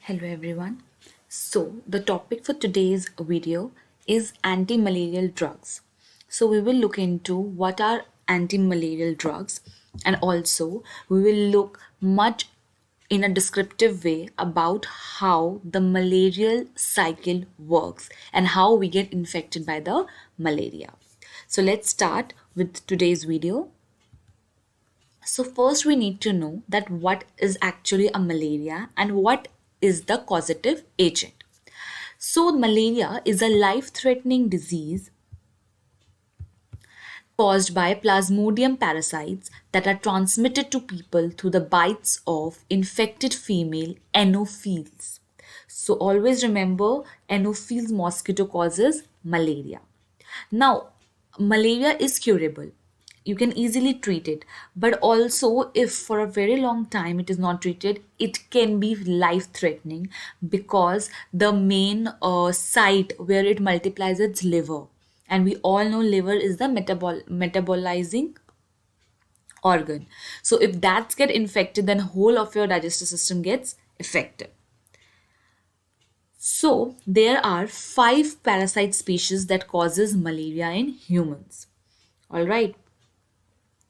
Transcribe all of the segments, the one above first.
Hello everyone. So, the topic for today's video is anti-malarial drugs. So, we will look into what are anti-malarial drugs, and also we will look much in a descriptive way about how the malarial cycle works and how we get infected by the malaria. So, let's start with today's video. So first we need to know that what is actually a malaria and what is the causative agent. So malaria is a life-threatening disease caused by plasmodium parasites that are transmitted to people through the bites of infected female anopheles. So always remember, anopheles mosquito causes malaria. Now, malaria is curable. You can easily treat it, but also if for a very long time it is not treated, it can be life threatening because the main site where it multiplies its liver, and we all know liver is the metabolizing organ. So if that get infected, then whole of your digestive system gets affected. So there are 5 parasite species that causes malaria in humans. All right.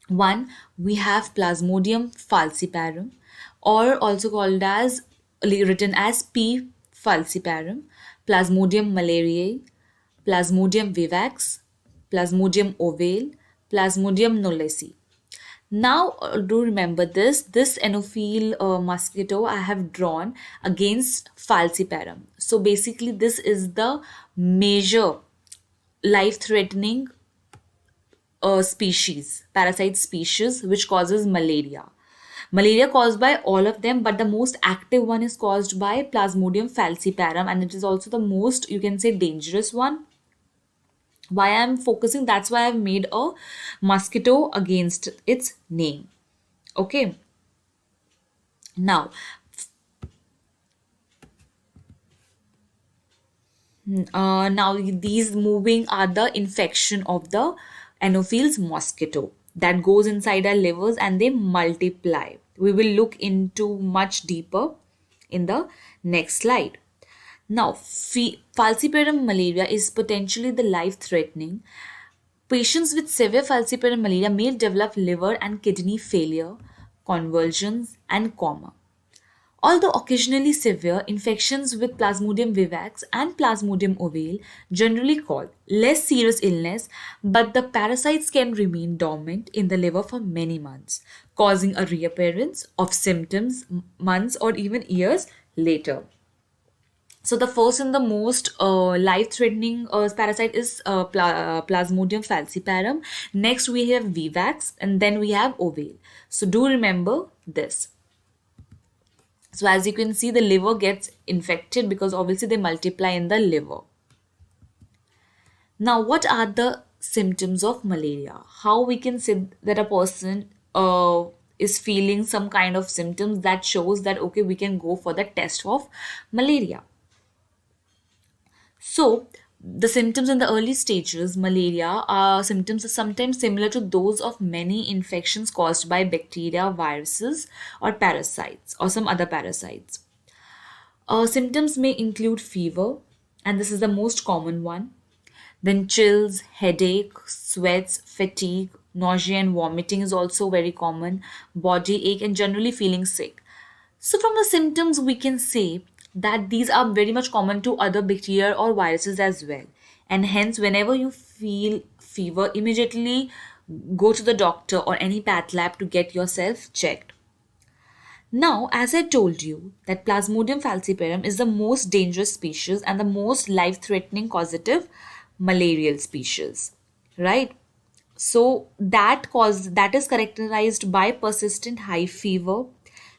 One, we have Plasmodium falciparum, or also called as written as P. falciparum, Plasmodium malariae, Plasmodium vivax, Plasmodium ovale, Plasmodium knowlesi. Now, do remember this Anophele mosquito I have drawn against falciparum. So basically, this is the major life-threatening parasite species, which causes malaria. Malaria caused by all of them, but the most active one is caused by Plasmodium falciparum, and it is also the most, you can say, dangerous one. Why I'm focusing, that's why I've made a mosquito against its name. Okay. Now these moving are the infection of the Anopheles mosquito that goes inside our livers and they multiply. We will look into much deeper in the next slide. Now, falciparum malaria is potentially the life-threatening. Patients with severe falciparum malaria may develop liver and kidney failure, convulsions, and coma. Although occasionally severe, infections with Plasmodium vivax and Plasmodium ovale generally cause less serious illness, but the parasites can remain dormant in the liver for many months, causing a reappearance of symptoms months or even years later. So the first and the most life-threatening parasite is Plasmodium falciparum. Next we have vivax, and then we have ovale. So do remember this. So as you can see, the liver gets infected because obviously they multiply in the liver. Now, what are the symptoms of malaria? How we can say that a person is feeling some kind of symptoms that shows that okay, we can go for the test of malaria. So, the symptoms in the early stages, malaria, are symptoms are sometimes similar to those of many infections caused by bacteria, viruses, or parasites, or some other parasites. Symptoms may include fever, and this is the most common one. Then chills, headache, sweats, fatigue, nausea, and vomiting is also very common. Body ache, and generally feeling sick. So, from the symptoms, we can say that these are very much common to other bacteria or viruses as well. And hence, whenever you feel fever, immediately go to the doctor or any path lab to get yourself checked. Now, as I told you, that Plasmodium falciparum is the most dangerous species and the most life-threatening causative malarial species, right? So that is characterized by persistent high fever,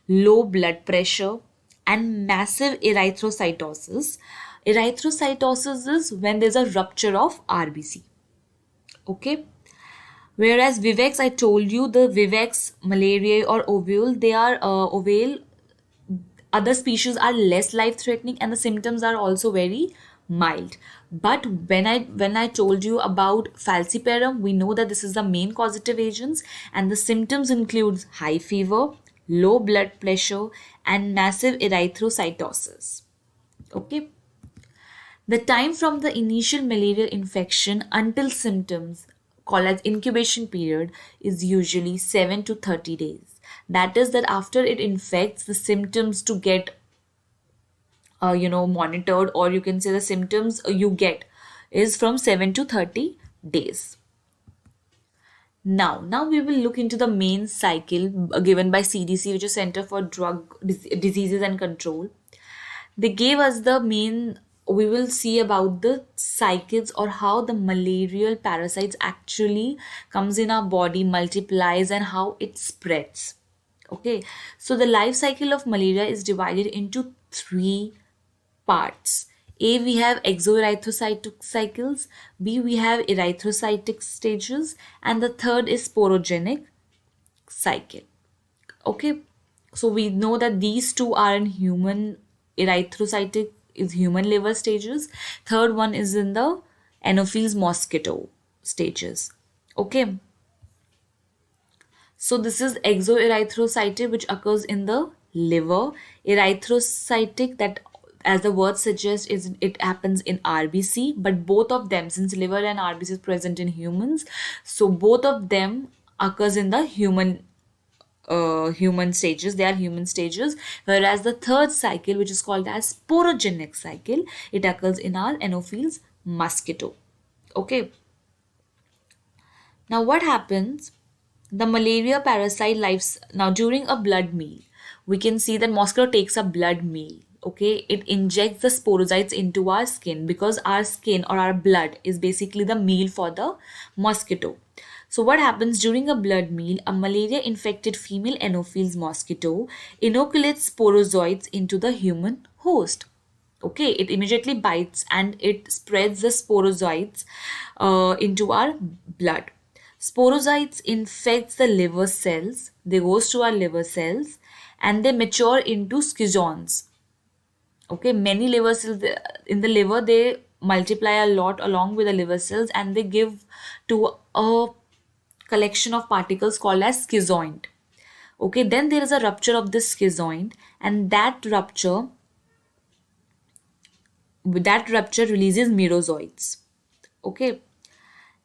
low blood pressure, and massive erythrocytosis. Erythrocytosis is when there's a rupture of RBC. Okay. Whereas Vivex, I told you the Vivex malariae or ovule, they are ovale. Other species are less life threatening and the symptoms are also very mild. But when I told you about falciparum, we know that this is the main causative agents and the symptoms includes high fever, low blood pressure, and massive erythrocytosis. Okay. The time from the initial malarial infection until symptoms, called as incubation period, is usually 7 to 30 days. That is that after it infects, the symptoms to get monitored, or you can say the symptoms you get is from 7 to 30 days. Now we will look into the main cycle given by CDC, which is Center for Diseases and Control. They gave us the main, we will see about the cycles or how the malarial parasites actually comes in our body, multiplies, and how it spreads. Okay, so the life cycle of malaria is divided into three parts. A, we have exoerythrocytic cycles. B, we have erythrocytic stages. And the third is sporogenic cycle. Okay, so we know that these two are in human. Erythrocytic is human liver stages. Third one is in the Anopheles mosquito stages. Okay, so this is exoerythrocytic, which occurs in the liver. Erythrocytic, that as the word suggests, is it happens in RBC, but both of them, since liver and RBC is present in humans, so both of them occurs in the human stages. They are human stages, whereas the third cycle, which is called as sporogenic cycle, it occurs in our Anopheles mosquito. Okay, now what happens, the malaria parasite lives now during a blood meal. We can see that mosquito takes a blood meal. Okay, it injects the sporozoites into our skin, because our skin or our blood is basically the meal for the mosquito. So what happens during a blood meal? A malaria infected female Anopheles mosquito inoculates sporozoites into the human host. Okay, it immediately bites and it spreads the sporozoites into our blood. Sporozoites infects the liver cells. They goes to our liver cells and they mature into schizons. Okay, many liver cells in the liver, they multiply a lot along with the liver cells, and they give to a collection of particles called as schizoid. Okay, then there is a rupture of this schizoid, and that rupture releases merozoites. Okay,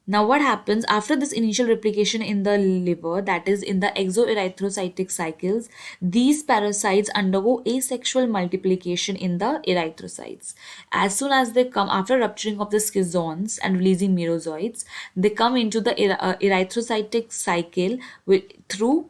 now what happens after this initial replication in the liver, that is in the exoerythrocytic cycles, these parasites undergo asexual multiplication in the erythrocytes. As soon as they come after rupturing of the schizons and releasing merozoites, they come into the erythrocytic cycle through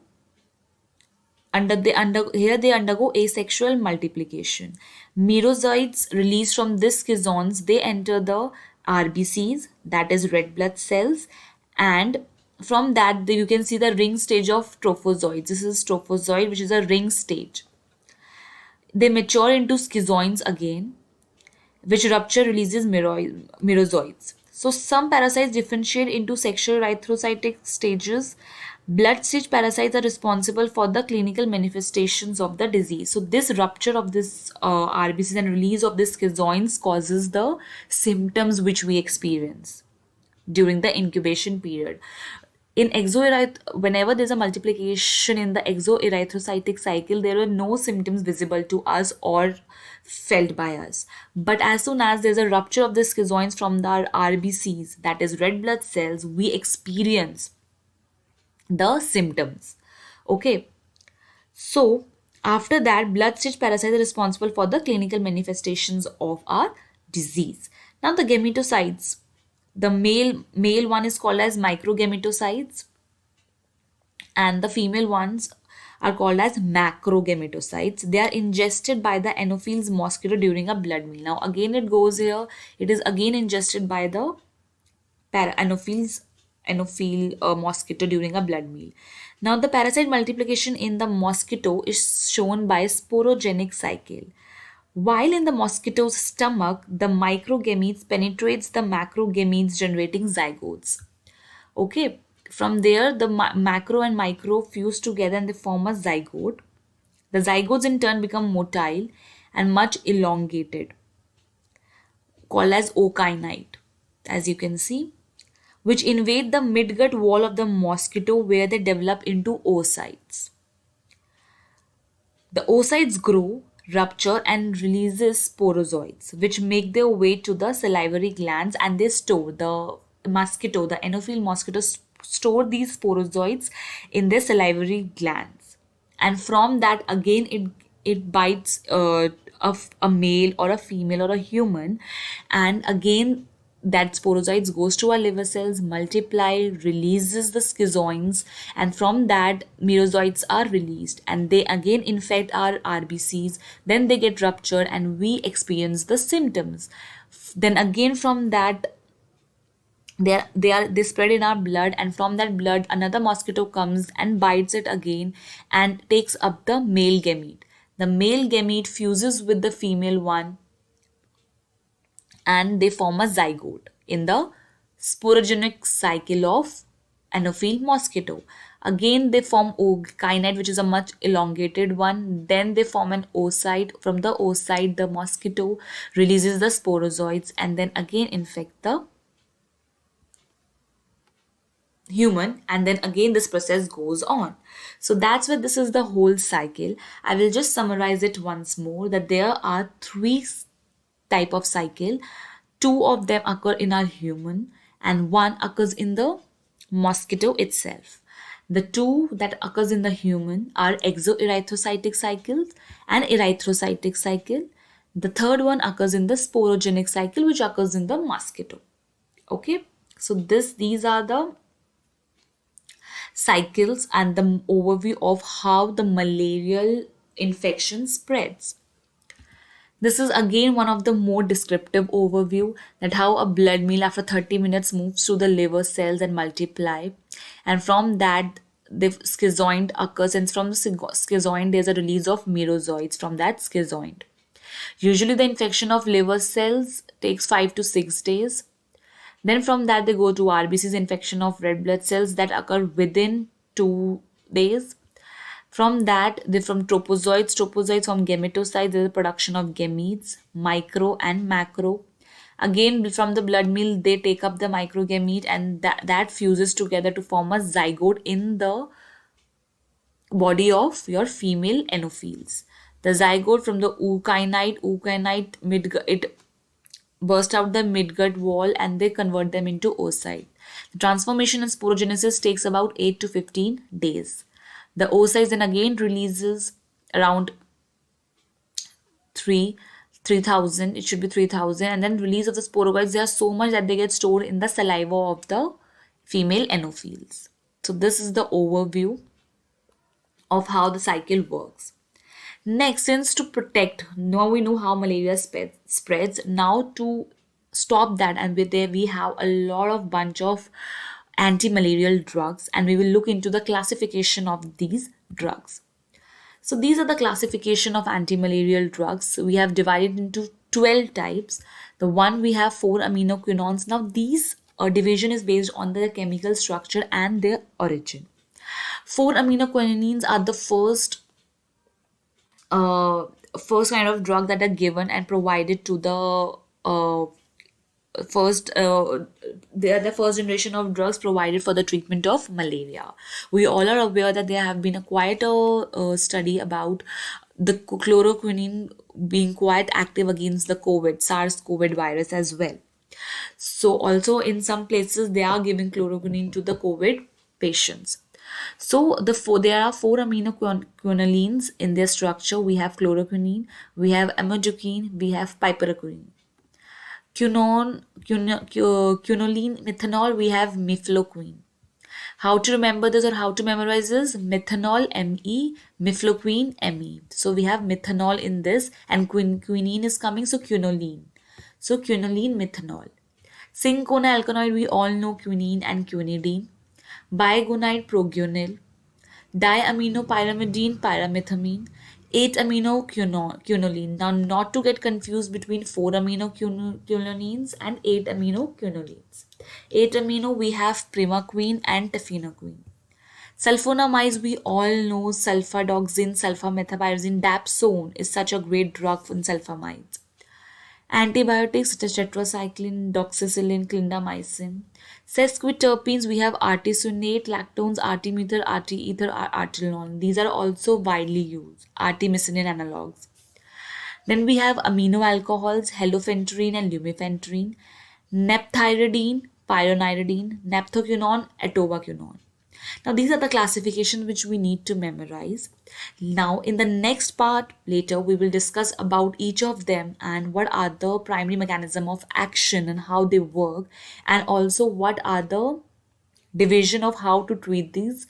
here they undergo asexual multiplication. Merozoites released from this schizons, they enter the RBCs, that is red blood cells, and from that you can see the ring stage of trophozoites. This is trophozoid, which is a ring stage. They mature into schizoids again, which rupture releases merozoites. So some parasites differentiate into sexual erythrocytic stages. Blood stage parasites are responsible for the clinical manifestations of the disease. So this rupture of this RBCs and release of this schizoids causes the symptoms which we experience during the incubation period. Whenever there's a multiplication in the exoerythrocytic cycle, there are no symptoms visible to us or felt by us. But as soon as there's a rupture of the schizoids from the RBCs, that is red blood cells, we experience the symptoms. Okay, so after that, blood stage parasites are responsible for the clinical manifestations of our disease. Now the gametocytes, the male one is called as microgametocytes, and the female ones are called as macrogametocytes. They are ingested by the Anopheles mosquito during a blood meal. Now again it goes here, it is again ingested by the Anophele mosquito during a blood meal. Now the parasite multiplication in the mosquito is shown by sporogenic cycle. While in the mosquito's stomach, the microgametes penetrates the macrogametes generating zygotes. Okay, from there the macro and micro fuse together and they form a zygote. The zygotes in turn become motile and much elongated, called as okinite, as you can see, which invade the midgut wall of the mosquito where they develop into oocytes. The oocytes grow, rupture, and releases sporozoites, which make their way to the salivary glands, and they store the Anopheles mosquitoes store these sporozoites in their salivary glands, and from that again it bites a male or a female or a human, and again that sporozoites goes to our liver cells, multiply, releases the schizoids, and from that merozoites are released, and they again infect our RBCs. Then they get ruptured and we experience the symptoms. Then again from that they spread in our blood, and from that blood another mosquito comes and bites it again and takes up the male gamete. The male gamete fuses with the female one, and they form a zygote in the sporogenic cycle of Anopheles mosquito. Again, they form ookinete, which is a much elongated one. Then they form an oocyte. From the oocyte, the mosquito releases the sporozoites and then again infect the human, and then again this process goes on. So that's why this is the whole cycle. I will just summarize it once more, that there are three type of cycle. Two of them occur in our human and one occurs in the mosquito itself. The two that occurs in the human are exoerythrocytic cycles and erythrocytic cycle. The third one occurs in the sporogenic cycle, which occurs in the mosquito. Okay, so these are the cycles and the overview of how the malarial infection spreads. This is again one of the more descriptive overview, that how a blood meal after 30 minutes moves through the liver cells and multiply, and from that the schizoid occurs, and from the schizoid there's a release of merozoites from that schizoid. Usually the infection of liver cells takes 5 to 6 days. Then from that they go to RBCs, infection of red blood cells, that occur within 2 days. From that, they from tropozoites from gametocytes, there is production of gametes, micro and macro. Again, from the blood meal, they take up the microgamete, and that fuses together to form a zygote in the body of your female Anopheles. The zygote from the ookinete it burst out the midgut wall and they convert them into oocyte. The transformation and sporogenesis takes about 8 to 15 days. The oocytes then again releases around 3,000, it should be 3,000, and then release of the sporozoites, they are so much that they get stored in the saliva of the female Anopheles. So this is the overview of how the cycle works. Next, since to protect, now we know how malaria spreads. Now to stop that, and with there we have a lot of bunch of anti-malarial drugs, and we will look into the classification of these drugs. So these are the classification of anti-malarial drugs. We have divided into 12 types. The one we have 4-aminoquinones. Now these division is based on their chemical structure and their origin. 4-aminoquinones are the first kind of drug that are given and provided to the they are the first generation of drugs provided for the treatment of malaria. We all are aware that there have been quite a study about the chloroquine being quite active against the SARS-CoV virus as well. So also in some places they are giving chloroquine to the COVID patients. So there are 4-aminoquinolines in their structure. We have chloroquine, we have amiodarone, we have piperacillin. Quinoline, methanol, we have mifloquine. How to remember this or how to memorize this? Methanol, Me, mifloquine, Me. So we have methanol in this, and quinine is coming, so quinoline. So quinoline, methanol. Cinchona alkaloid, we all know quinine and quinidine. Bigonide, proguanil. Diaminopyrimidine, pyrimethamine. 8-aminoquinoline. Now, not to get confused between 4-aminoquinolines and 8-aminoquinolines. 8-amino, we have primaquine and tafenoquine. Sulfonamides, we all know sulfadoxine, sulfamethoxypyrazine, dapsone is such a great drug for sulfamides. Antibiotics such as tetracycline, doxycycline, clindamycin. Sesquiterpenes, we have artesunate, lactones, artemether, arteether, artenolone. These are also widely used, artemisinin analogs. Then we have amino alcohols, halofenterine and lumefantrine, naphthyridine, pyronidine, naphthoquinone, atovaquinone. Now, these are the classifications which we need to memorize. Now, in the next part, later, we will discuss about each of them and what are the primary mechanism of action and how they work, and also what are the division of how to treat these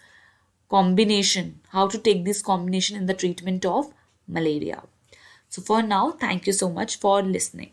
combination, how to take this combination in the treatment of malaria. So, for now, thank you so much for listening.